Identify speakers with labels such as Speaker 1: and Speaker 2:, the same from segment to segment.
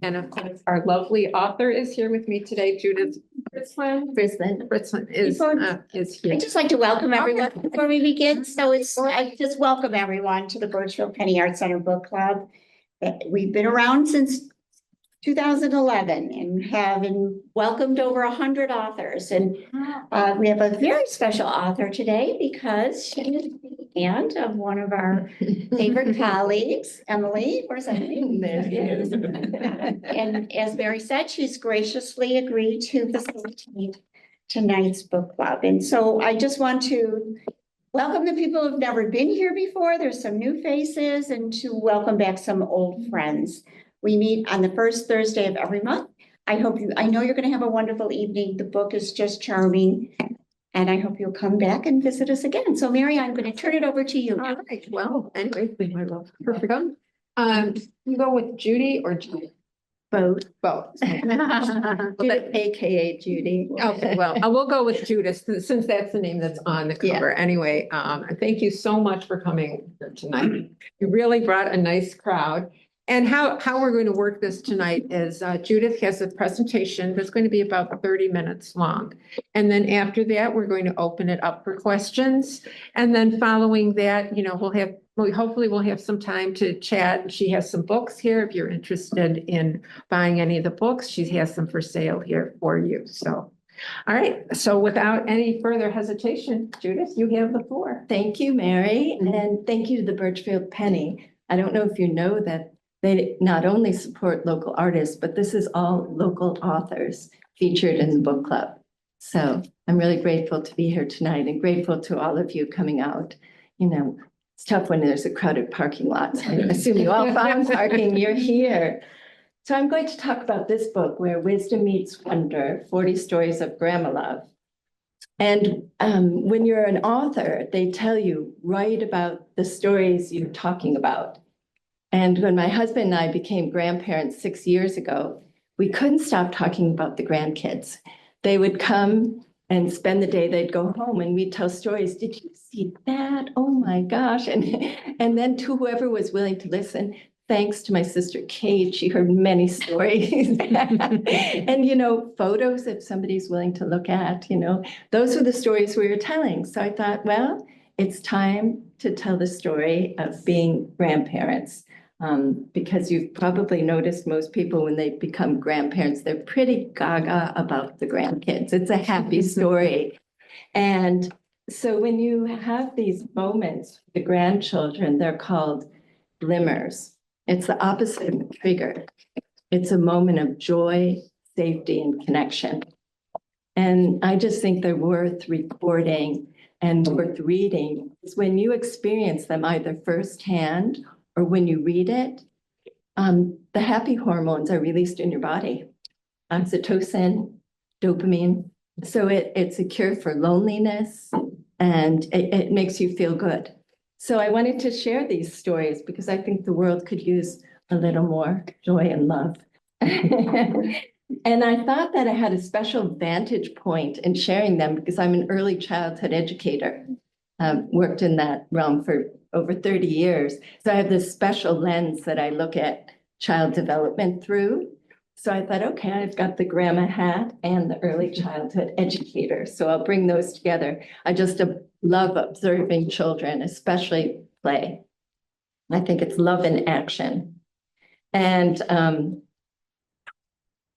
Speaker 1: And of course, our lovely author is here with me today, Judith Frizlen.
Speaker 2: Frizlen.
Speaker 1: Is here.
Speaker 2: I'd just like to welcome everyone before we begin. I just welcome everyone to the Birchfield Penny Arts Center Book Club. We've been around since 2011 and have welcomed over 100 authors. And we have a very special author today because she is the aunt of one of our favorite colleagues, Emily. Where's Emily? There she is. And as Mary said, she's graciously agreed to facilitate tonight's book club. And so I just want to welcome the people who've never been here before. There's some new faces, and to welcome back some old friends. We meet on the first Thursday of every month. I know you're going to have a wonderful evening. The book is just charming, and I hope you'll come back and visit us again. So Mary, I'm going to turn it over to you.
Speaker 1: All right. Well, anyway, my love. Perfect. You go with Judy or Judy?
Speaker 2: Both.
Speaker 1: Judith,
Speaker 2: AKA Judy.
Speaker 1: Okay, well, I will go with Judith since that's the name that's on the cover. Yeah. Anyway, thank you so much for coming here tonight. You really brought a nice crowd. And how we're going to work this tonight is Judith has a presentation that's going to be about 30 minutes long. And then after that, we're going to open it up for questions. And then following that, hopefully we'll have some time to chat. She has some books here. If you're interested in buying any of the books, she has them for sale here for you. So, all right. So without any further hesitation, Judith, you have the floor.
Speaker 3: Thank you, Mary. And thank you to the Birchfield Penny. I don't know if you know that they not only support local artists, but this is all local authors featured in the book club. So I'm really grateful to be here tonight and grateful to all of you coming out. It's tough when there's a crowded parking lot. So I assume you all found parking, you're here. So I'm going to talk about this book, Where Wisdom Meets Wonder, 40 Stories of Grandma Love. And when you're an author, they tell you, write about the stories you're talking about. And when my husband and I became grandparents 6 years ago, we couldn't stop talking about the grandkids. They would come and spend the day, they'd go home and we'd tell stories. Did you see that? Oh my gosh. And then to whoever was willing to listen, thanks to my sister Kate, she heard many stories. And, photos if somebody's willing to look at, those were the stories we were telling. So I thought, well, it's time to tell the story of being grandparents. Because you've probably noticed most people when they become grandparents, they're pretty gaga about the grandkids. It's a happy story. And so when you have these moments, the grandchildren, they're called glimmers. It's the opposite of a trigger. It's a moment of joy, safety, and connection. And I just think they're worth recording and worth reading. It's when you experience them either firsthand or when you read it, the happy hormones are released in your body, oxytocin, dopamine. So it's a cure for loneliness, and it makes you feel good. So I wanted to share these stories because I think the world could use a little more joy and love. And I thought that I had a special vantage point in sharing them because I'm an early childhood educator. Worked in that realm for over 30 years. So I have this special lens that I look at child development through. So I thought, okay, I've got the grandma hat and the early childhood educator. So I'll bring those together. I just love observing children, especially play. I think it's love in action. And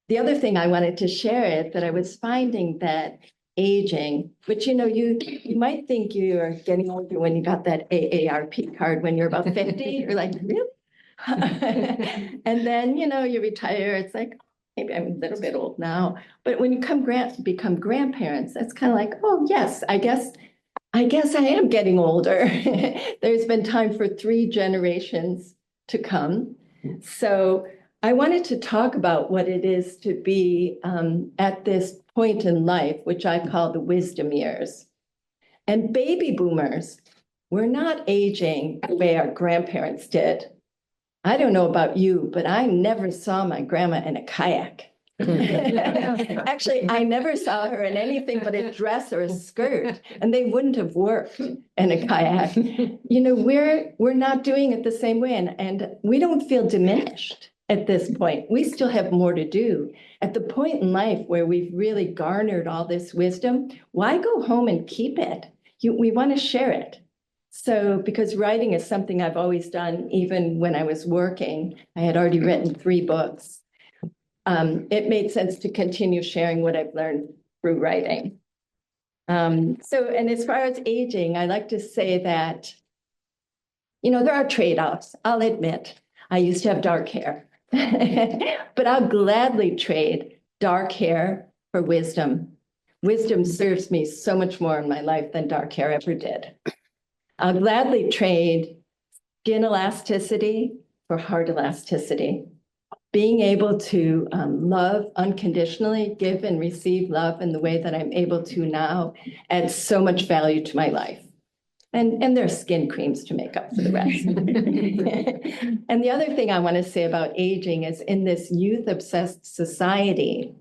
Speaker 3: the other thing I wanted to share is that I was finding that aging, which, you might think you are getting older when you got that AARP card when you're about 50. You're like, really? And then, you retire. It's like, maybe I'm a little bit old now. But when you become grandparents, that's kind of like, oh, yes, I guess I am getting older. There's been time for 3 generations to come. So I wanted to talk about what it is to be at this point in life, which I call the wisdom years. And baby boomers, we're not aging the way our grandparents did. I don't know about you, but I never saw my grandma in a kayak. Actually, I never saw her in anything but a dress or a skirt, and they wouldn't have worked in a kayak. We're not doing it the same way, and we don't feel diminished. at this point. We still have more to do. At the point in life where we've really garnered all this wisdom, why go home and keep it? We want to share it. So, because writing is something I've always done, even when I was working, I had already written 3 books. It made sense to continue sharing what I've learned through writing. And as far as aging, I like to say that, there are trade-offs. I'll admit, I used to have dark hair, but I'll gladly trade dark hair for wisdom. Wisdom serves me so much more in my life than dark hair ever did. I'll gladly trade skin elasticity for heart elasticity. Being able to love unconditionally, give and receive love in the way that I'm able to now adds so much value to my life. And there's skin creams to make up for the rest. And the other thing I want to say about aging is in this youth-obsessed society,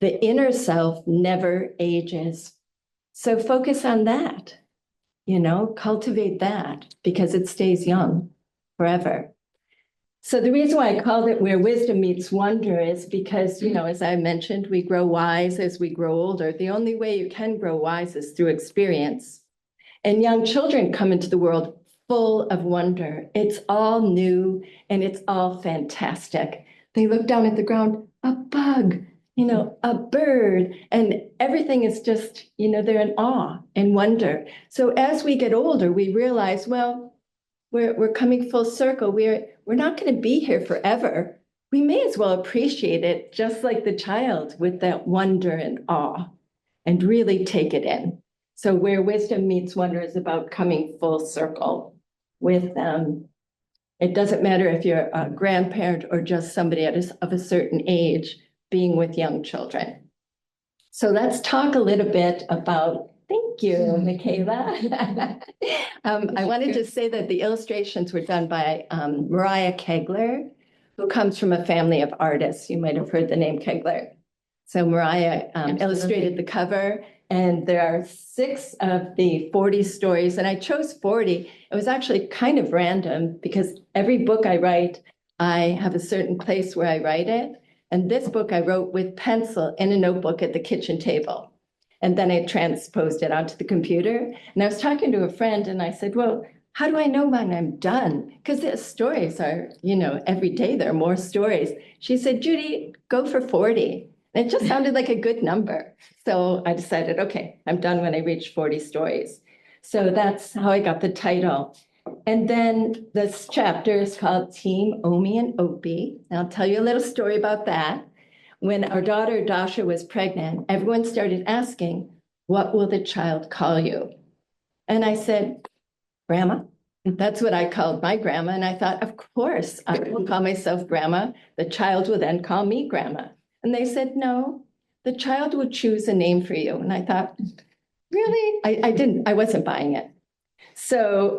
Speaker 3: the inner self never ages. So focus on that, cultivate that because it stays young forever. So the reason why I called it Where Wisdom Meets Wonder is because, as I mentioned, we grow wise as we grow older. The only way you can grow wise is through experience. And young children come into the world full of wonder. It's all new and it's all fantastic. They look down at the ground, a bug, a bird, and everything is just, they're in awe and wonder. So as we get older, we realize, well, we're coming full circle. We're not going to be here forever. We may as well appreciate it just like the child with that wonder and awe and really take it in. So Where Wisdom Meets Wonder is about coming full circle with them. It doesn't matter if you're a grandparent or just somebody of a certain age being with young children. So let's talk a little bit about, thank you, Michaela. I wanted to say that the illustrations were done by Mariah Kegler, who comes from a family of artists. You might have heard the name Kegler. So Mariah illustrated the cover, and there are 6 of the 40 stories, and I chose 40. It was actually kind of random because every book I write, I have a certain place where I write it. And this book I wrote with pencil in a notebook at the kitchen table. And then I transposed it onto the computer. And I was talking to a friend and I said, well, how do I know when I'm done? Because the stories are, every day there are more stories. She said, Judy, go for 40. And it just sounded like a good number. So I decided, okay, I'm done when I reach 40 stories. So that's how I got the title. And then this chapter is called Team Omi and Opie. And I'll tell you a little story about that. When our daughter Dasha was pregnant, everyone started asking, what will the child call you? And I said, Grandma. That's what I called my grandma. And I thought, of course, I will call myself Grandma. The child will then call me Grandma. And they said, no, the child will choose a name for you. And I thought, really? I wasn't buying it. So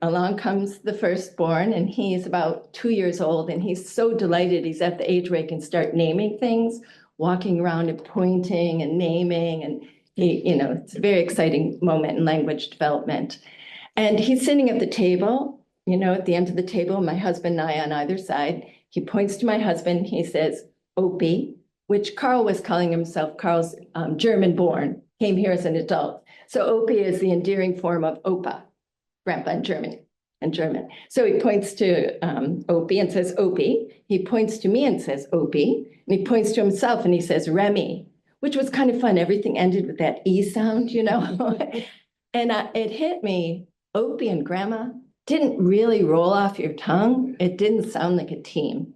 Speaker 3: along comes the firstborn, and he's about 2 years old, and he's so delighted he's at the age where he can start naming things, walking around and pointing and naming, and it's a very exciting moment in language development. And he's sitting at the table, at the end of the table, my husband and I on either side. He points to my husband, he says, Opie, which Carl was calling himself. Carl's German-born, came here as an adult. So Opie is the endearing form of Opa, grandpa in German. So he points to Opie and says, Opie. He points to me and says, Opie. And he points to himself and he says, Remy, which was kind of fun. Everything ended with that E sound, And it hit me, Opie and Grandma didn't really roll off your tongue. It didn't sound like a team.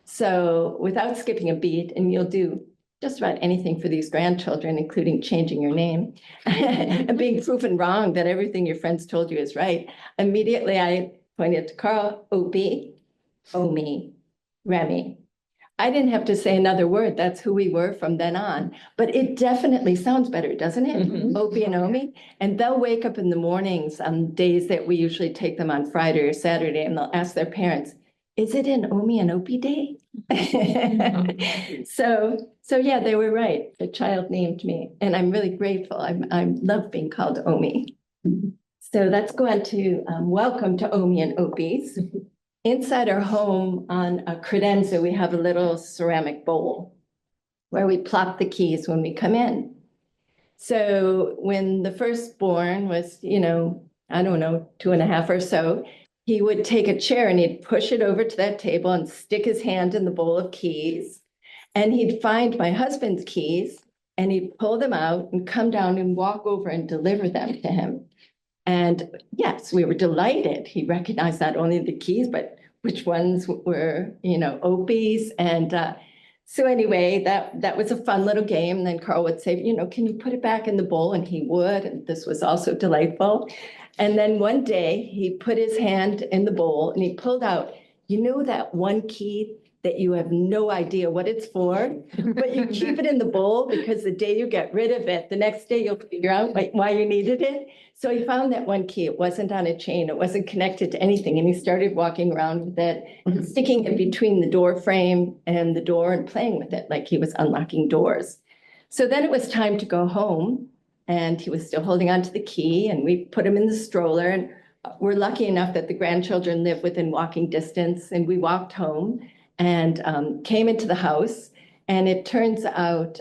Speaker 3: So without skipping a beat, and you'll do just about anything for these grandchildren, including changing your name and being proven wrong that everything your friends told you is right. Immediately, I pointed to Carl, Opie, Omi, Remy. I didn't have to say another word. That's who we were from then on. But it definitely sounds better, doesn't it? Mm-hmm. Opie and Omi. And they'll wake up in the mornings on days that we usually take them on Friday or Saturday, and they'll ask their parents, is it an Omi and Opie day? So yeah, they were right. The child named me, and I'm really grateful. I love being called Omi. So let's go on to welcome to Omi and Opies. inside our home on a credenza, we have a little ceramic bowl where we plop the keys when we come in. So when the firstborn was, I don't know, 2.5 or so, he would take a chair and he'd push it over to that table and stick his hand in the bowl of keys. And he'd find my husband's keys and he'd pull them out and come down and walk over and deliver them to him. And yes, we were delighted. He recognized not only the keys, but which ones were, Opie's. And so anyway, that was a fun little game. And then Carl would say, can you put it back in the bowl? And he would. And this was also delightful. And then one day he put his hand in the bowl and he pulled out, that one key that you have no idea what it's for, but you keep it in the bowl because the day you get rid of it, the next day you'll figure out why you needed it. So he found that one key. It wasn't on a chain. It wasn't connected to anything. And he started walking around with it, sticking it between the door frame and the door and playing with it like he was unlocking doors. So then it was time to go home and he was still holding on to the key and we put him in the stroller. And we're lucky enough that the grandchildren live within walking distance and we walked home and came into the house. And it turns out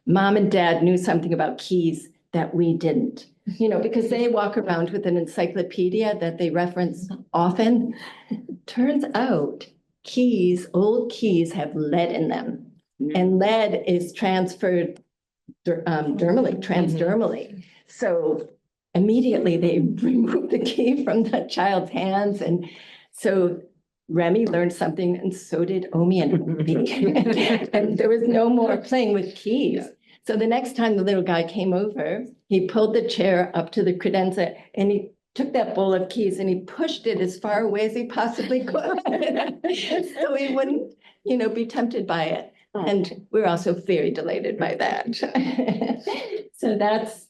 Speaker 3: mom and dad knew something about keys that we didn't, because they walk around with an encyclopedia that they reference often. Turns out old keys have lead in them. And lead is transferred transdermally. So immediately they removed the key from the child's hands. And so Remy learned something, and so did Omi and Opie. And there was no more playing with keys. So the next time the little guy came over, he pulled the chair up to the credenza and he took that bowl of keys and he pushed it as far away as he possibly could. So he wouldn't, be tempted by it. And we're also very delighted by that. So that's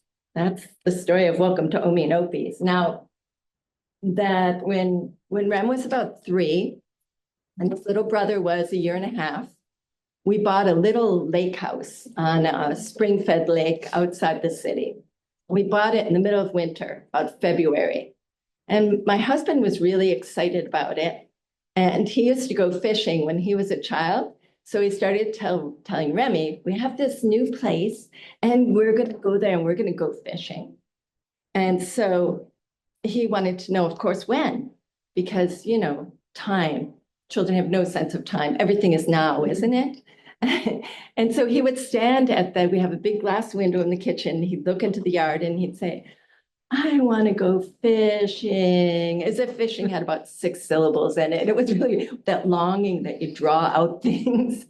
Speaker 3: the story of Welcome to Omi and Opie's. Now, that when Rem was about 3 and his little brother was 1.5 years, we bought a little lake house on a spring-fed lake outside the city. We bought it in the middle of winter, about February. And my husband was really excited about it. And he used to go fishing when he was a child. So he started telling Remy, we have this new place and we're going to go there and we're going to go fishing. And so he wanted to know, of course, when, because, time, children have no sense of time. Everything is now, isn't it? And so he would stand we have a big glass window in the kitchen. He'd look into the yard and he'd say, I want to go fishing, as if fishing had about 6 syllables in it. It was really that longing that you draw out things.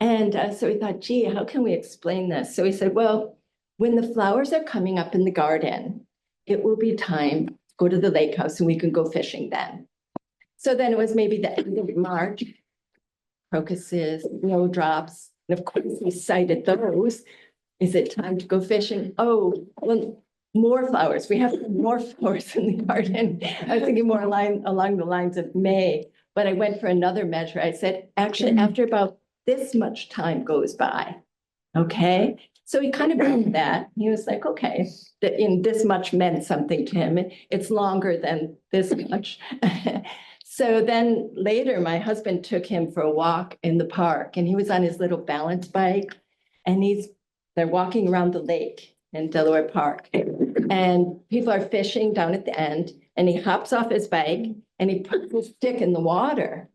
Speaker 3: And so we thought, gee, how can we explain this? So he said, well, when the flowers are coming up in the garden, it will be time to go to the lake house and we can go fishing then. So then it was maybe the end of March, crocuses, snowdrops. And of course, we cited those. Is it time to go fishing? Oh, well, more flowers. We have more flowers in the garden. I was thinking more along the lines of May, but I went for another measure. I said, actually, after about this much time goes by, okay? So he kind of broke that. He was like, okay, that in this much meant something to him. It's longer than this much. So then later, my husband took him for a walk in the park and he was on his little balance bike and they're walking around the lake in Delaware Park and people are fishing down at the end and he hops off his bike and he puts his stick in the water.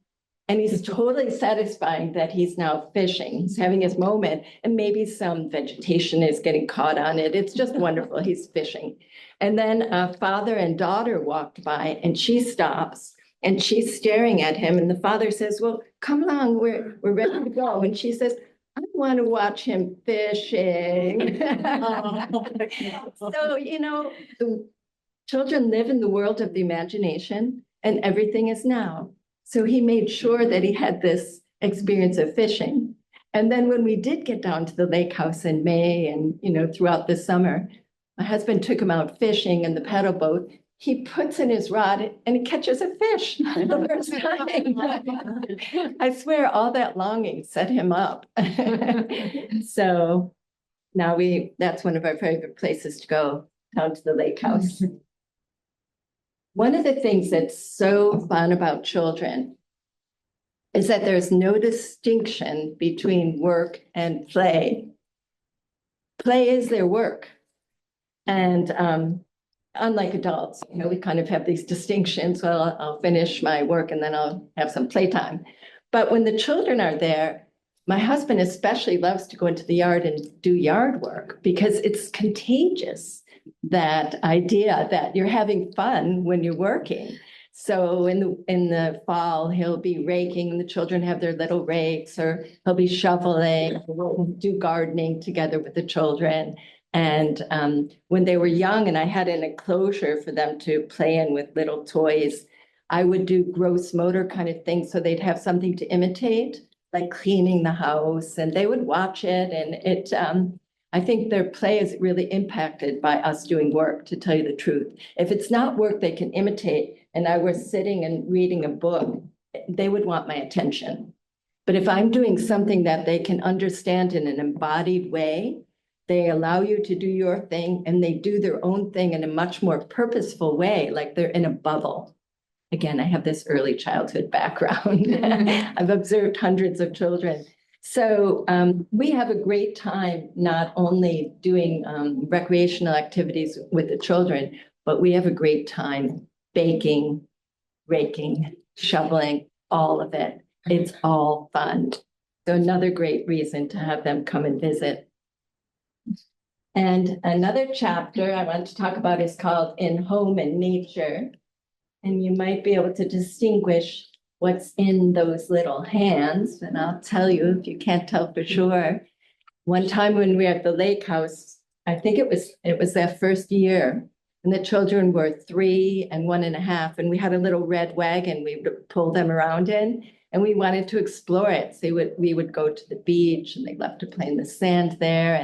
Speaker 3: And he's totally satisfying that he's now fishing. He's having his moment and maybe some vegetation is getting caught on it. It's just wonderful. He's fishing. And then a father and daughter walked by and she stops and she's staring at him. And the father says, well, come along, we're ready to go. And she says, I want to watch him fishing. So, the children live in the world of the imagination and everything is now. So he made sure that he had this experience of fishing. And then when we did get down to the lake house in May and, throughout the summer, my husband took him out fishing in the paddle boat. He puts in his rod and he catches a fish the first time. I swear all that longing set him up. So now that's one of our favorite places to go, down to the lake house. One of the things that's so fun about children is that there's no distinction between work and play. Play is their work. And unlike adults, we kind of have these distinctions. Well, I'll finish my work and then I'll have some playtime. But when the children are there, my husband especially loves to go into the yard and do yard work because it's contagious, that idea that you're having fun when you're working. So in the fall, he'll be raking, and the children have their little rakes, or he'll be shoveling, we'll do gardening together with the children. And when they were young and I had an enclosure for them to play in with little toys, I would do gross motor kind of things so they'd have something to imitate, like cleaning the house, and they would watch it. And it, I think their play is really impacted by us doing work, to tell you the truth. If it's not work they can imitate, and I was sitting and reading a book, they would want my attention. But if I'm doing something that they can understand in an embodied way, they allow you to do your thing and they do their own thing in a much more purposeful way, like they're in a bubble. Again, I have this early childhood background. I've observed hundreds of children. So we have a great time not only doing recreational activities with the children, but we have a great time baking, raking, shoveling, all of it. It's all fun. So another great reason to have them come and visit. And another chapter I want to talk about is called In Home and Nature. And you might be able to distinguish what's in those little hands. And I'll tell you if you can't tell for sure. One time when we were at the lake house, I think it was their first year, and the children were 3 and 1.5, and we had a little red wagon we would pull them around in, and we wanted to explore it. So we would go to the beach, and they loved to play in the sand there.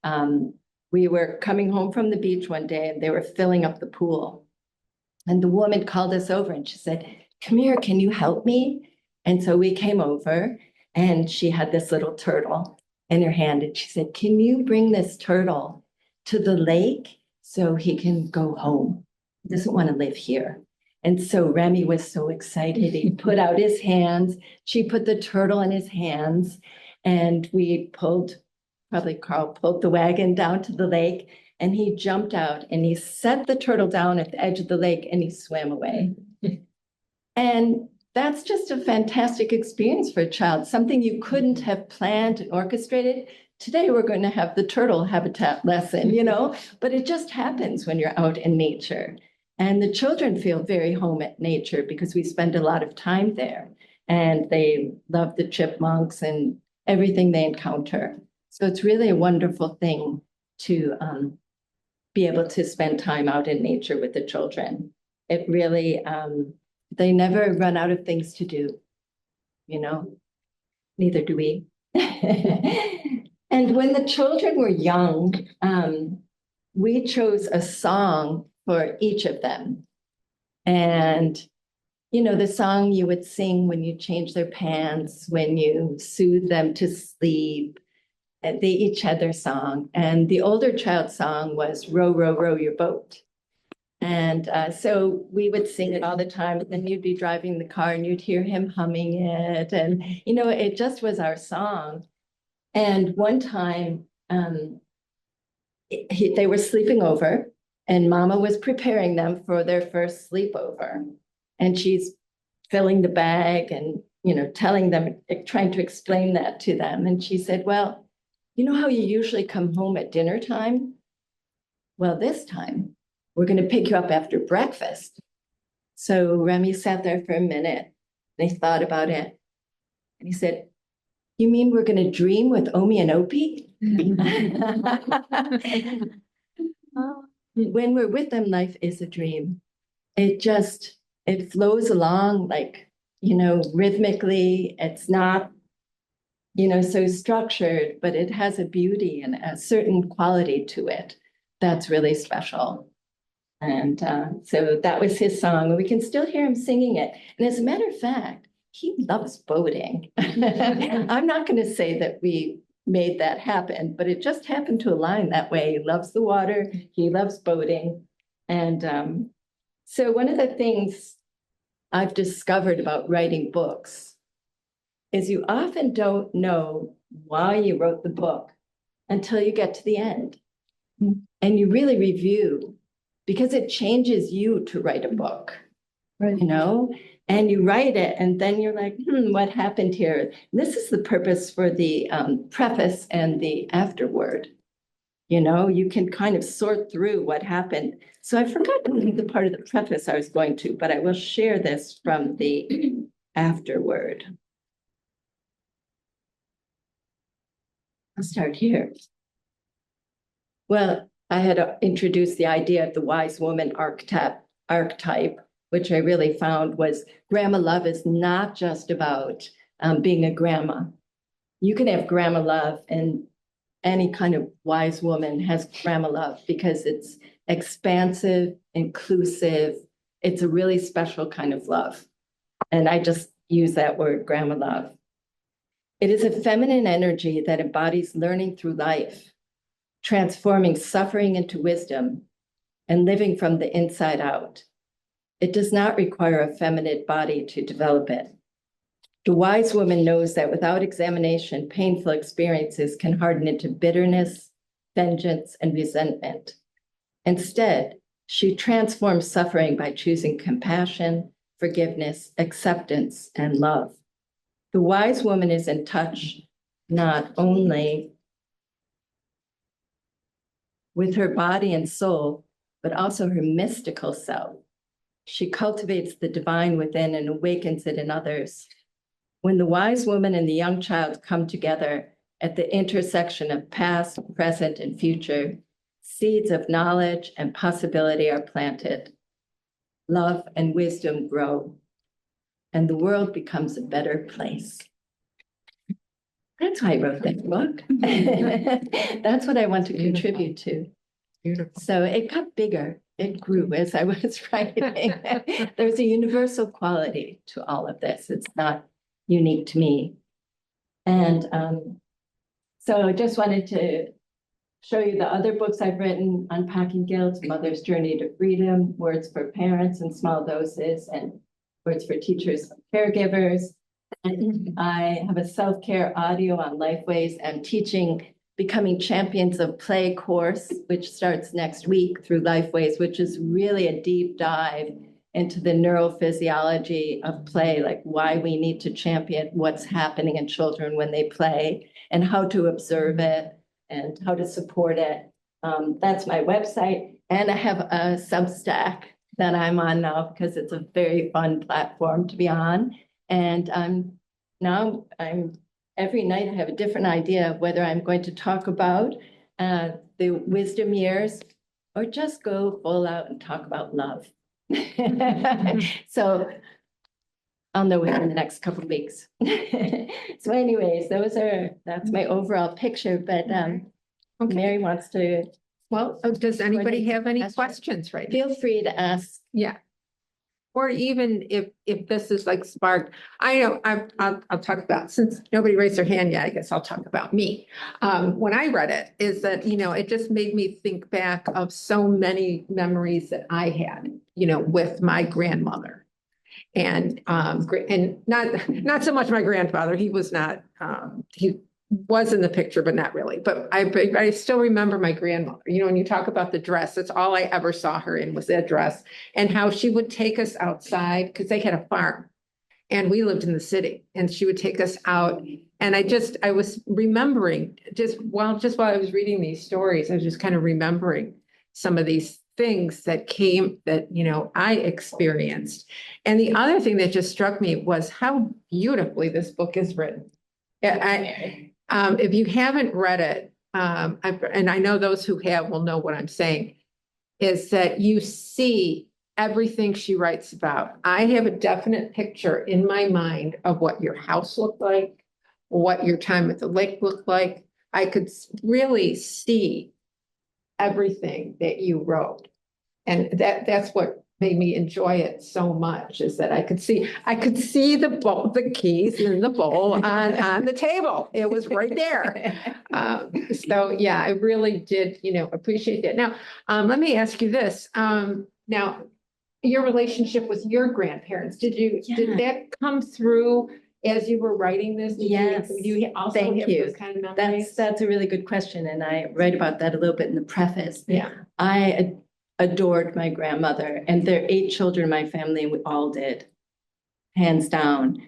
Speaker 3: And we were coming home from the beach one day, and they were filling up the pool. And the woman called us over, and she said, "Come here, can you help me?" And so we came over, and she had this little turtle in her hand, and she said, "Can you bring this turtle to the lake so he can go home? He doesn't want to live here." And so Remy was so excited. He put out his hands. She put the turtle in his hands, and we probably Carl pulled the wagon down to the lake, and he jumped out and he set the turtle down at the edge of the lake and he swam away. And that's just a fantastic experience for a child, something you couldn't have planned and orchestrated. Today, we're going to have the turtle habitat lesson, but it just happens when you're out in nature. And the children feel very home at nature because we spend a lot of time there, and they love the chipmunks and everything they encounter. So it's really a wonderful thing to be able to spend time out in nature with the children. It really, they never run out of things to do, neither do we. And when the children were young, we chose a song for each of them. And, the song you would sing when you change their pants, when you soothe them to sleep. They each had their song. And the older child's song was "Row, row, row your boat." And so we would sing it all the time. And then you'd be driving the car and you'd hear him humming it. And, it just was our song. And one time they were sleeping over, and Mama was preparing them for their first sleepover. And she's filling the bag and, telling them, trying to explain that to them. And she said, "Well, you know how you usually come home at dinner time? Well, this time we're going to pick you up after breakfast." So Remy sat there for a minute. And he thought about it. And he said, "You mean we're going to dream with Omi and Opie?" When we're with them, life is a dream. It flows along rhythmically. It's not so structured, but it has a beauty and a certain quality to it that's really special. And so that was his song. We can still hear him singing it. And as a matter of fact, he loves boating. I'm not going to say that we made that happen, but it just happened to align that way. He loves the water. He loves boating. And So one of the things I've discovered about writing books is you often don't know why you wrote the book until you get to the end. And you really review, because it changes you to write a book, you know? And you write it, and then you're like, what happened here? And this is the purpose for the preface and the afterword. You know, you can kind of sort through what happened. So I forgot to leave the part of the preface I was going to, but I will share this from the afterword. I'll start here. Well, I had introduced the idea of the wise woman archetype, which I really found was grandma love is not just about being a grandma. You can have grandma love, and any kind of wise woman has grandma love because it's expansive, inclusive. It's a really special kind of love. And I just use that word, grandma love. It is a feminine energy that embodies learning through life, transforming suffering into wisdom, and living from the inside out. It does not require a feminine body to develop it. The wise woman knows that without examination, painful experiences can harden into bitterness, vengeance, and resentment. Instead, she transforms suffering by choosing compassion, forgiveness, acceptance, and love. The wise woman is in touch not only with her body and soul, but also her mystical self. She cultivates the divine within and awakens it in others. When the wise woman and the young child come together at the intersection of past, present, and future, seeds of knowledge and possibility are planted. Love and wisdom grow, and the world becomes a better place. That's why I wrote that book. That's what I want to contribute to.
Speaker 1: Beautiful.
Speaker 3: So it got bigger. It grew as I was writing. There's a universal quality to all of this. It's not unique to me. And so I just wanted to show you the other books I've written: Unpacking Guilt, Mother's Journey to Freedom, Words for Parents in Small Doses, and Words for Teachers and Caregivers. And I have a self-care audio on Lifeways and teaching Becoming Champions of Play course, which starts next week through Lifeways, which is really a deep dive into the neurophysiology of play, like why we need to champion what's happening in children when they play and how to observe it and how to support it. That's my website. And I have a Substack that I'm on now because it's a very fun platform to be on. And now I'm every night I have a different idea of whether I'm going to talk about the wisdom years or just go full out and talk about love. So I'll know within the next couple of weeks. So anyways, that's my overall picture, but
Speaker 1: Okay.
Speaker 3: Mary wants to.
Speaker 1: Well, does anybody have any questions right now?
Speaker 3: Feel free to ask.
Speaker 1: Yeah. Or even if this is like sparked, I know I'll talk about, since nobody raised their hand yet, I guess I'll talk about me. When I read it, is that, it just made me think back of so many memories that I had, with my grandmother. And not so much my grandfather. He was not, he was in the picture, but not really. But I still remember my grandmother. When you talk about the dress, that's all I ever saw her in was that dress, and how she would take us outside because they had a farm and we lived in the city, and she would take us out. And I was remembering just while I was reading these stories, I was just kind of remembering some of these things that I experienced. And the other thing that just struck me was how beautifully this book is written. If you haven't read it, and I know those who have will know what I'm saying, is that you see everything she writes about. I have a definite picture in my mind of what your house looked like, what your time at the lake looked like. I could really see everything that you wrote. And that's what made me enjoy it so much, is that I could see the keys in the bowl on the table. It was right there. So yeah, I really did, appreciate that. Now, let me ask you this. Now, your relationship with your grandparents. Did
Speaker 3: Yeah.
Speaker 1: that come through as you were writing this?
Speaker 3: Yes.
Speaker 1: Do you also
Speaker 3: Thank
Speaker 1: have
Speaker 3: you.
Speaker 1: those kind of memories?
Speaker 3: That's a really good question, and I write about that a little bit in the preface.
Speaker 1: Yeah.
Speaker 3: I adored my grandmother, and there are 8 children in my family, and we all did, hands down.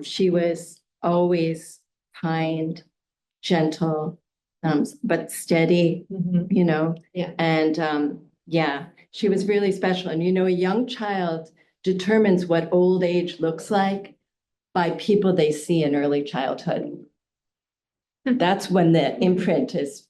Speaker 3: She was always kind, gentle, but steady,
Speaker 1: Mhm.
Speaker 3: you know.
Speaker 1: Yeah.
Speaker 3: And yeah, she was really special. And a young child determines what old age looks like by people they see in early childhood. That's when the imprint is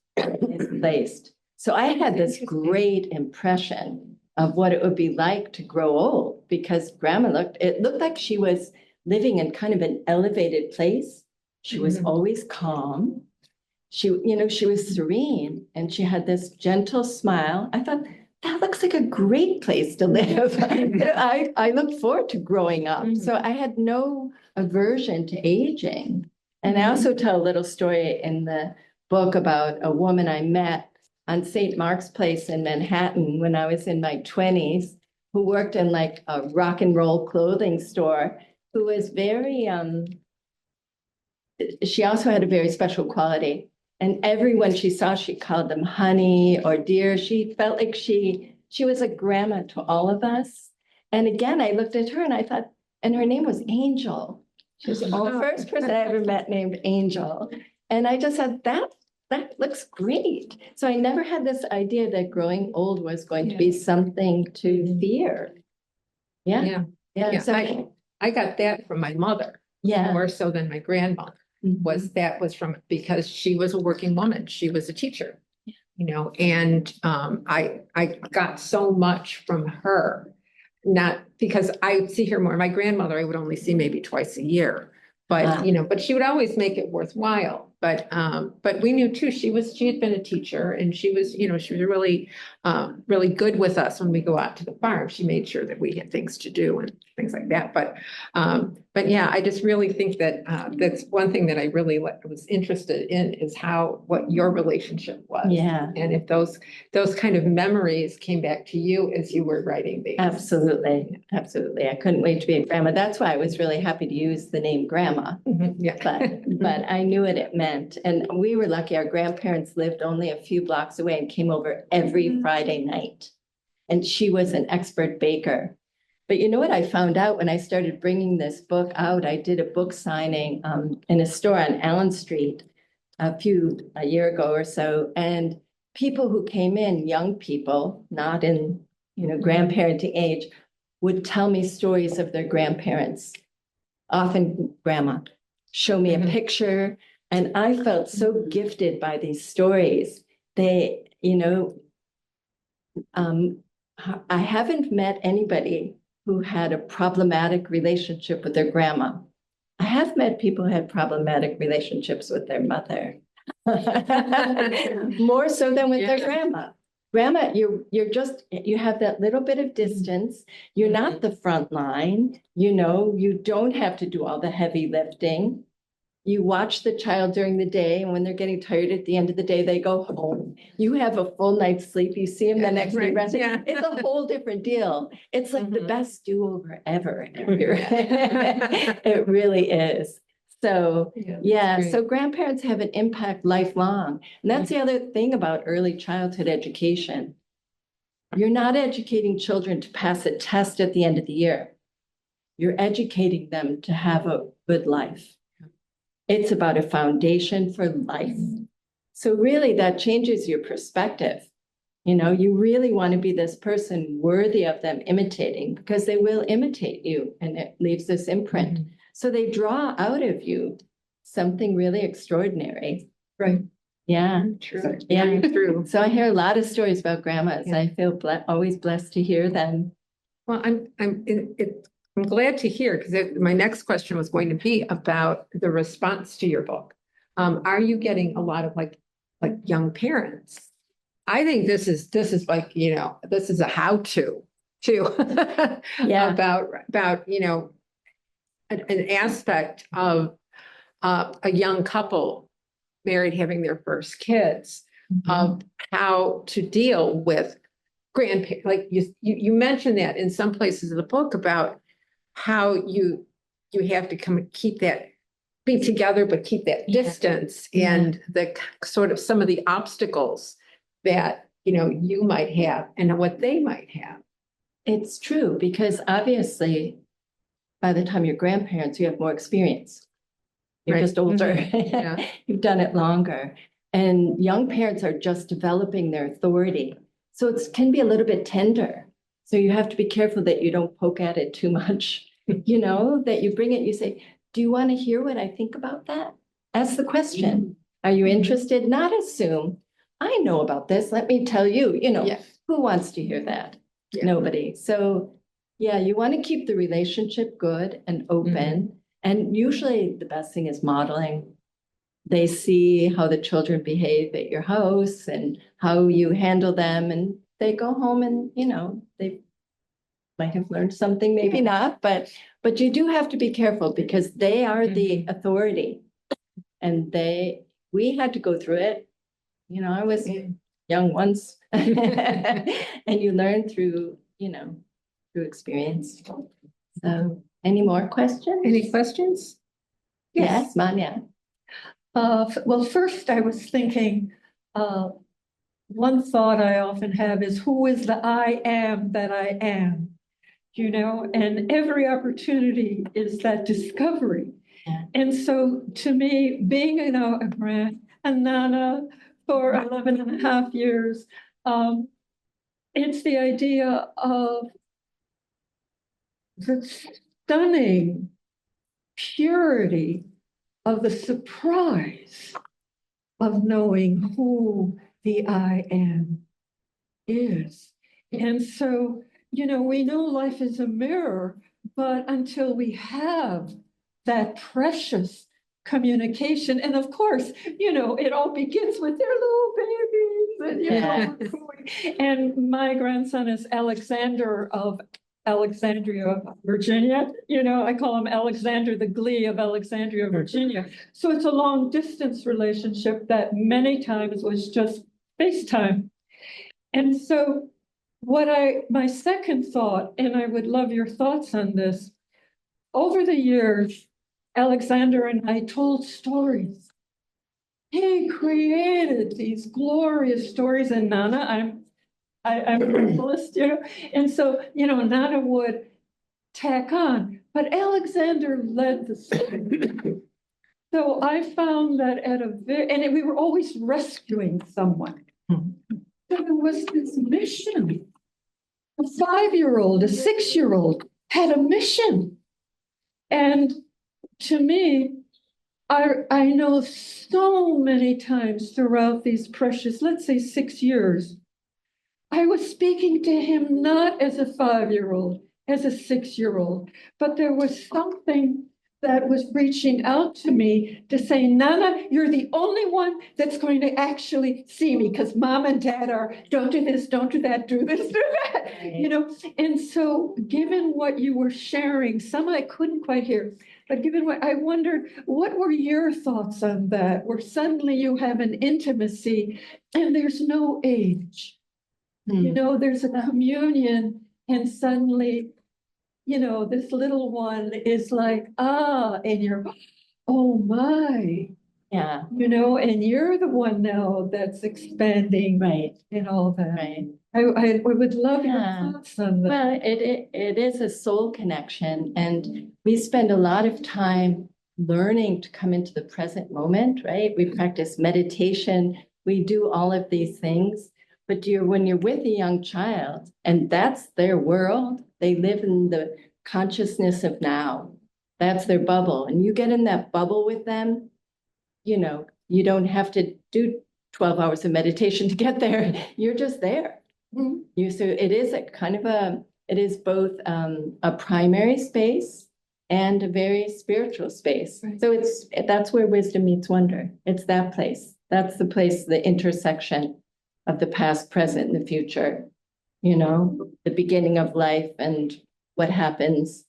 Speaker 3: placed. So I had this great impression of what it would be like to grow old, because grandma looked like she was living in kind of an elevated place. She was
Speaker 1: Mhm.
Speaker 3: always calm. She was serene, and she had this gentle smile. I thought, that looks like a great place to live. I looked forward to growing up.
Speaker 1: Mhm.
Speaker 3: So I had no aversion to aging. And I also tell a little story in the book about a woman I met on St. Mark's Place in Manhattan when I was in my 20s, who worked in like a rock and roll clothing store, who was very, she also had a very special quality. And everyone she saw, she called them honey or dear. She felt like she was a grandma to all of us. And again, I looked at her and I thought, and her name was Angel. She was the first person I ever met named Angel. And I just said, that looks great. So I never had this idea that growing old was going to be something to fear. Yeah.
Speaker 1: Yeah.
Speaker 3: Yeah.
Speaker 1: Yeah.
Speaker 3: So,
Speaker 1: I got that from my mother
Speaker 3: yeah.
Speaker 1: more so than my grandmother. Was from, because she was a working woman. She was a teacher, and I got so much from her, not because I would see her more. My grandmother, I would only see maybe twice a year, but, but she would always make it worthwhile. But we knew too, she had been a teacher, and she was really, really good with us when we go out to the farm. She made sure that we had things to do and things like that. But yeah, I just really think that that's one thing that I really was interested in, is what your relationship was.
Speaker 3: Yeah.
Speaker 1: And if those kind of memories came back to you as you were writing these.
Speaker 3: Absolutely. Absolutely. I couldn't wait to be a grandma. That's why I was really happy to use the name grandma.
Speaker 1: Yeah.
Speaker 3: But I knew what it meant. And we were lucky. Our grandparents lived only a few blocks away and came over every Friday night. And she was an expert baker. But you know what I found out when I started bringing this book out? I did a book signing in a store on Allen Street a year ago or so. And people who came in, young people, not in, grandparenting age, would tell me stories of their grandparents, often grandma, show me a picture. And I felt so gifted by these stories. They, I haven't met anybody who had a problematic relationship with their grandma. I have met people who had problematic relationships with their mother, more so than with their grandma. Grandma, you have that little bit of distance. You're not the front line. You don't have to do all the heavy lifting. You watch the child during the day, and when they're getting tired at the end of the day, they go home. You have a full night's sleep. You see them the next day resting.
Speaker 1: Yeah.
Speaker 3: It's a whole different deal. It's like the best do-over ever.
Speaker 1: Yeah.
Speaker 3: It really is. So
Speaker 1: Yeah,
Speaker 3: so grandparents have an impact lifelong. And that's the other thing about early childhood education. You're not educating children to pass a test at the end of the year. You're educating them to have a good life. It's about a foundation for life. So really that changes your perspective. You really want to be this person worthy of them imitating, because they will imitate you, and it leaves this imprint. So they draw out of you something really extraordinary.
Speaker 1: Right.
Speaker 3: Yeah.
Speaker 1: True.
Speaker 3: Yeah.
Speaker 1: True.
Speaker 3: So I hear a lot of stories about grandmas.
Speaker 1: Yeah.
Speaker 3: I feel always blessed to hear them.
Speaker 1: Well, I'm glad to hear, because my next question was going to be about the response to your book. Are you getting a lot of like young parents? I think this is like, this is a how-to too. About, an aspect of a young couple married, having their first kids, of how to deal with grandparents, like you mentioned that in some places of the book about how you have to keep that, be together, but keep that distance and the sort of some of the obstacles that, you might have and what they might have.
Speaker 3: It's true, because obviously, by the time you're grandparents, you have more experience. You're
Speaker 1: Right.
Speaker 3: just older.
Speaker 1: Yeah.
Speaker 3: You've done it longer. And young parents are just developing their authority. So it can be a little bit tender. So you have to be careful that you don't poke at it too much, that you bring it, you say, do you want to hear what I think about that? Ask the question. Are you interested? Not assume, I know about this. Let me tell you, who wants to hear that?
Speaker 1: Yeah.
Speaker 3: Nobody. So yeah, you want to keep the relationship good and open. And usually the best thing is modeling. They see how the children behave at your house and how you handle them. And they go home and, they might have learned something, maybe not, but you do have to be careful because they are the authority. And we had to go through it. I was young once and you learn through experience. So any more questions?
Speaker 1: Any questions?
Speaker 3: Yes, Manya.
Speaker 4: Well, first I was thinking, one thought I often have is who is the I am that I am? And every opportunity is that discovery.
Speaker 3: Yeah.
Speaker 4: And so to me, being, a Nana for 11 and a half years, it's the idea of the stunning purity of the surprise of knowing who the I am is. And so, we know life is a mirror, but until we have that precious communication, and of course, it all begins with their little babies, and my grandson is Alexander of Alexandria, Virginia. I call him Alexander, the Glee of Alexandria, Virginia. So it's a long distance relationship that many times was just FaceTime. And so my second thought, and I would love your thoughts on this, over the years, Alexander and I told stories. He created these glorious stories, and Nana, I'm a novelist, and so, Nana would tack on, but Alexander led the story. So I found that and we were always rescuing someone. So there was this mission. A 5-year-old, a 6-year-old had a mission. And to me, I know so many times throughout these precious, let's say 6 years, I was speaking to him not as a 5-year-old, as a 6-year-old, but there was something that was reaching out to me to say, Nana, you're the only one that's going to actually see me, because mom and dad are, don't do this, don't do that, do this, do that, And so given what you were sharing, some I couldn't quite hear, but given what I wondered, what were your thoughts on that, where suddenly you have an intimacy and there's no age? There's a communion, and suddenly, this little one is like, and you're, oh my.
Speaker 3: Yeah.
Speaker 4: And you're the one now that's expanding.
Speaker 3: Right.
Speaker 4: And all that.
Speaker 3: Right.
Speaker 4: I would love your thoughts on that.
Speaker 3: Well, it is a soul connection, and we spend a lot of time learning to come into the present moment, right? We practice meditation. We do all of these things. But when you're with a young child and that's their world, they live in the consciousness of now. That's their bubble. And you get in that bubble with them, you don't have to do 12 hours of meditation to get there. You're just there. So it is it is both a primary space and a very spiritual space. Right. So that's where wisdom meets wonder. It's that place. That's the place, the intersection of the past, present, and the future, the beginning of life and what happens,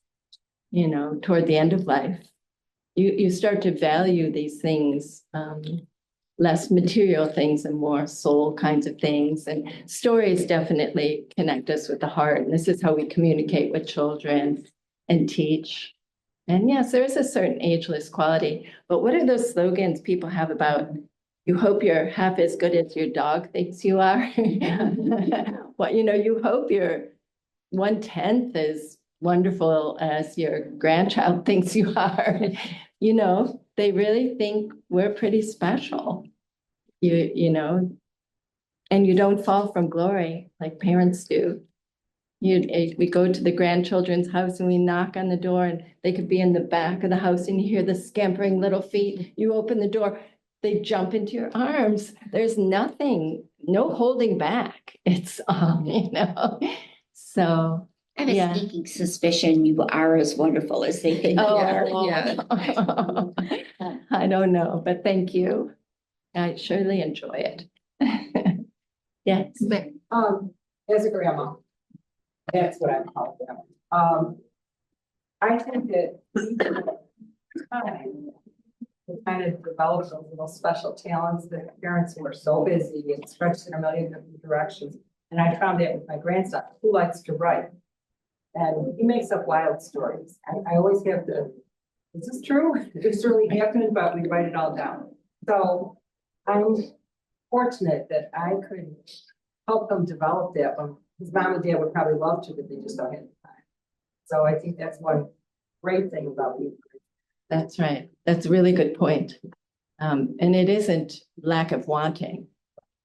Speaker 3: toward the end of life. You start to value these things less material things and more soul kinds of things. And stories definitely connect us with the heart. And this is how we communicate with children and teach. And yes, there is a certain ageless quality. But what are those slogans people have about, you hope you're half as good as your dog thinks you are? Well, you hope you're 1/10 as wonderful as your grandchild thinks you are. They really think we're pretty special. And you don't fall from glory like parents do. We go to the grandchildren's house and we knock on the door and they could be in the back of the house and you hear the scampering little feet. You open the door, they jump into your arms. There's nothing, no holding back. It's so.
Speaker 2: I have a sneaking suspicion you are as wonderful as they think you are.
Speaker 1: Yeah.
Speaker 3: I don't know, but thank you. I surely enjoy it. Yes.
Speaker 5: As a grandma, that's what I call them. I think that time to kind of develop those little special talents that parents who are so busy and stretched in a million different directions. And I found that with my grandson, who likes to write. And he makes up wild stories. I always have to, is this true? It's really happening, but we write it all down. So I'm fortunate that I could help them develop that when his mom and dad would probably love to, but they just don't have the time. So I think that's one great thing about being.
Speaker 3: That's right. That's a really good point. And it isn't lack of wanting,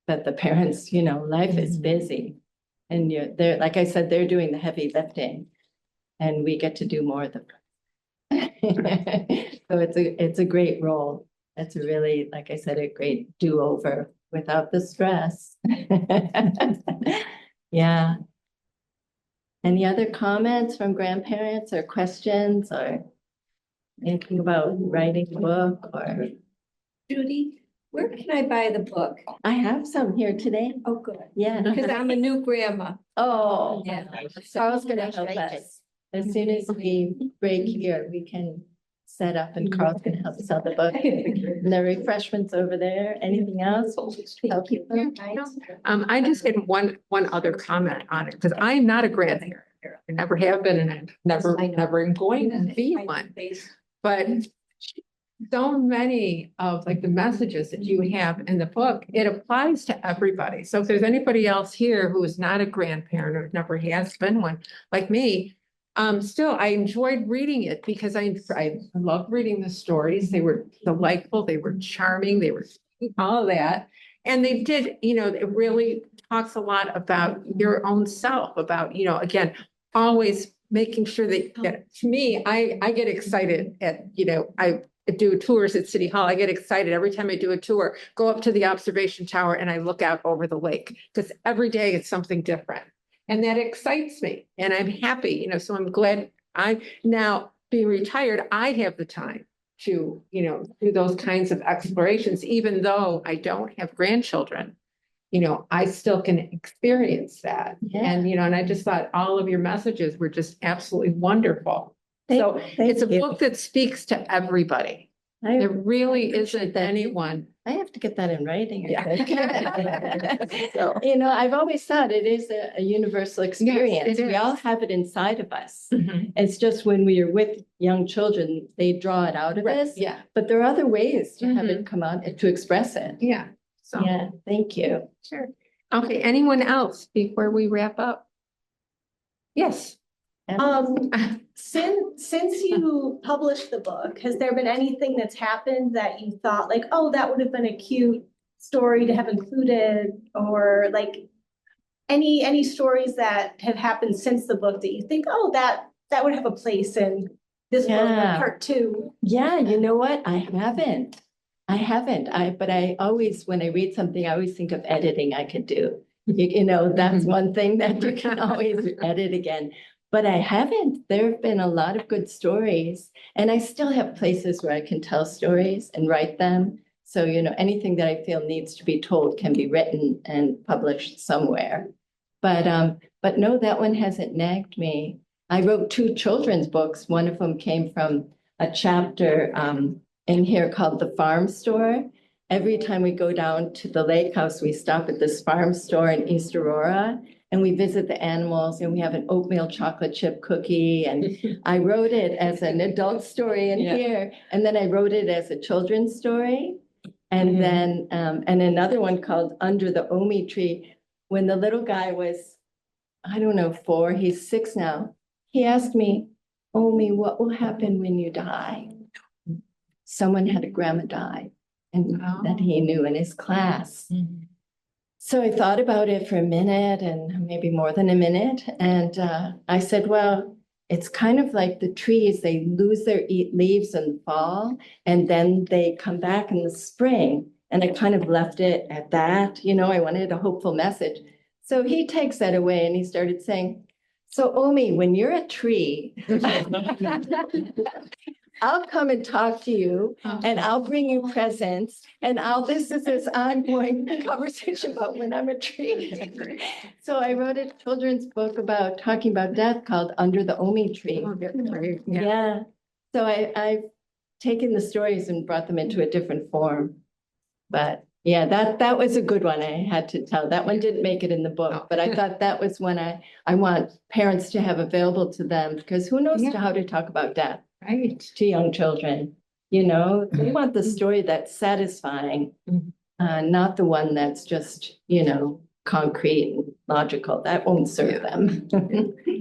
Speaker 3: but the parents, life is busy. And they're, like I said, they're doing the heavy lifting and we get to do more of the. So it's a great role. It's a really, like I said, a great do-over without the stress. Yeah. Any other comments from grandparents or questions or anything about writing a book or?
Speaker 6: Judy, where can I buy the book?
Speaker 3: I have some here today.
Speaker 6: Oh, good.
Speaker 3: Yeah.
Speaker 6: Because I'm a new grandma.
Speaker 3: Oh,
Speaker 6: Yeah.
Speaker 3: Carl's gonna help us. As soon as we break here, we can set up and Carl's gonna help sell the book. And the refreshments over there. Anything else? Help you?
Speaker 1: I just had one other comment on it, because I'm not a grandparent. I never have been, and I'm never am going to be one. But so many of like the messages that you have in the book, it applies to everybody. So if there's anybody else here who is not a grandparent or never has been one, like me, still, I enjoyed reading it because I love reading the stories. They were delightful, they were charming, they were all of that. And they did, it really talks a lot about your own self, about, again, always making sure that to me, I get excited at, I do tours at City Hall. I get excited every time I do a tour, go up to the observation tower and I look out over the lake because every day it's something different. And that excites me and I'm happy, so I'm glad I now being retired, I have the time to, do those kinds of explorations, even though I don't have grandchildren, I still can experience that.
Speaker 3: Yeah.
Speaker 1: And, and I just thought all of your messages were just absolutely wonderful. So it's a book that speaks to everybody. There really isn't anyone.
Speaker 3: I have to get that in writing.
Speaker 1: Yeah.
Speaker 3: So, I've always thought it is a universal experience.
Speaker 1: Yes,
Speaker 3: we all have it inside of us.
Speaker 1: Mhm.
Speaker 3: It's just when we are with young children, they draw it out of us.
Speaker 1: Yeah.
Speaker 3: But there are other ways to have it come out and to express it.
Speaker 1: Yeah. So,
Speaker 3: Yeah, thank you.
Speaker 1: sure. Okay. Anyone else before we wrap up? Yes.
Speaker 7: Since you published the book, has there been anything that's happened that you thought like, oh, that would have been a cute story to have included, or like any stories that have happened since the book that you think, oh, that would have a place in this book,
Speaker 3: Yeah.
Speaker 7: part 2?
Speaker 3: Yeah, you know what? I haven't. But I always, when I read something, I always think of editing I could do. That's one thing that you can always edit again. But I haven't. There have been a lot of good stories, and I still have places where I can tell stories and write them. So, anything that I feel needs to be told can be written and published somewhere. But no, that one hasn't nagged me. I wrote 2 children's books. One of them came from a chapter in here called The Farm Store. every time we go down to the lake house, we stop at this farm store in East Aurora and we visit the animals and we have an oatmeal chocolate chip cookie. And I wrote it as an adult story in
Speaker 1: Yeah.
Speaker 3: here. And then I wrote it as a children's story. And
Speaker 1: Mhm.
Speaker 3: then, and another one called Under the Omi Tree. When the little guy was, I don't know, 4, he's 6 now. He asked me, Omi, what will happen when you die? Someone had a grandma die and that he knew in his class. So I thought about it for a minute and maybe more than a minute. And I said, well, it's kind of like the trees, they lose their leaves in the fall and then they come back in the spring. And I kind of left it at that, you know, I wanted a hopeful message. So he takes that away and he started saying, so Omi, when you're a tree, I'll come and talk to you and I'll bring you presents and this is this ongoing conversation about when I'm a tree. So I wrote a children's book about talking about death called Under the Omi Tree.
Speaker 1: Oh, that's great. Yeah.
Speaker 3: Yeah. So I've taken the stories and brought them into a different form. But yeah, that was a good one I had to tell. That one didn't make it in the book, but I thought that was one I want parents to have available to them because who knows
Speaker 1: Yeah.
Speaker 3: how to talk about death
Speaker 1: Right.
Speaker 3: to young children. You know, they want the story that's satisfying,
Speaker 1: Mhm.
Speaker 3: not the one that's just, you know, concrete and logical. That won't serve
Speaker 1: Yeah.
Speaker 3: them.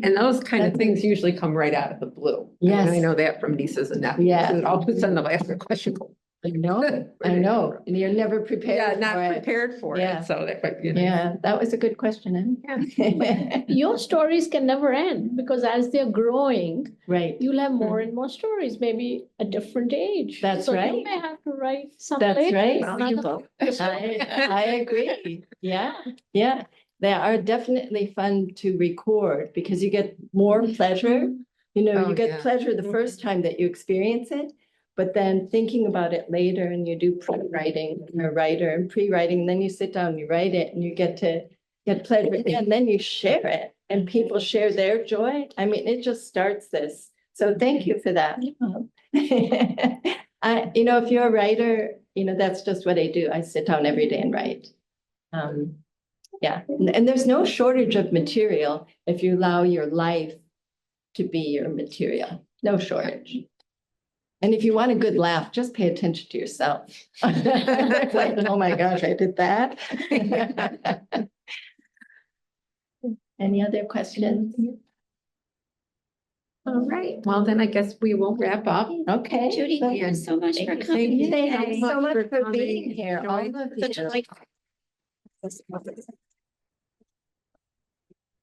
Speaker 1: And those kind of things usually come right out of the blue.
Speaker 3: Yes.
Speaker 1: And I know that from nieces and nephews.
Speaker 3: Yeah.
Speaker 1: And all of a sudden they'll ask a question.
Speaker 3: I know, and you're never
Speaker 1: Yeah,
Speaker 3: prepared
Speaker 1: not
Speaker 3: for it.
Speaker 1: prepared for
Speaker 3: Yeah.
Speaker 1: it. So that, but, you know.
Speaker 3: Yeah, that was a good question.
Speaker 1: Yeah.
Speaker 8: Your stories can never end because as they're growing,
Speaker 3: Right,
Speaker 8: you'll have more and more stories, maybe a different age.
Speaker 3: That's
Speaker 8: So
Speaker 3: right.
Speaker 8: you may have to write some
Speaker 3: That's
Speaker 8: later.
Speaker 3: right.
Speaker 8: Another-
Speaker 3: I agree. Yeah, yeah. They are definitely fun to record because you get more pleasure. You know,
Speaker 1: Oh,
Speaker 3: you get
Speaker 1: yeah.
Speaker 3: pleasure the first time that you experience it, but then thinking about it later and you do pre-writing, you're a writer and pre-writing, and then you sit down, you write it and you get to get pleasure and then you share it and people share their joy. I mean, it just starts this. So thank you for that. You know, if you're a writer, you know, that's just what I do. I sit down every day and write. Yeah, and there's no shortage of material if you allow your life to be your material. No shortage. And if you want a good laugh, just pay attention to yourself. It's like, oh my gosh, I did that. Any other questions?
Speaker 1: All right. Well, then I guess we will wrap up.
Speaker 3: Okay.
Speaker 2: Judy, thank you so much for coming.
Speaker 3: Thank you so much for
Speaker 1: coming.
Speaker 3: being here. All
Speaker 1: Joy.
Speaker 3: of
Speaker 2: Such a
Speaker 3: you.
Speaker 2: like-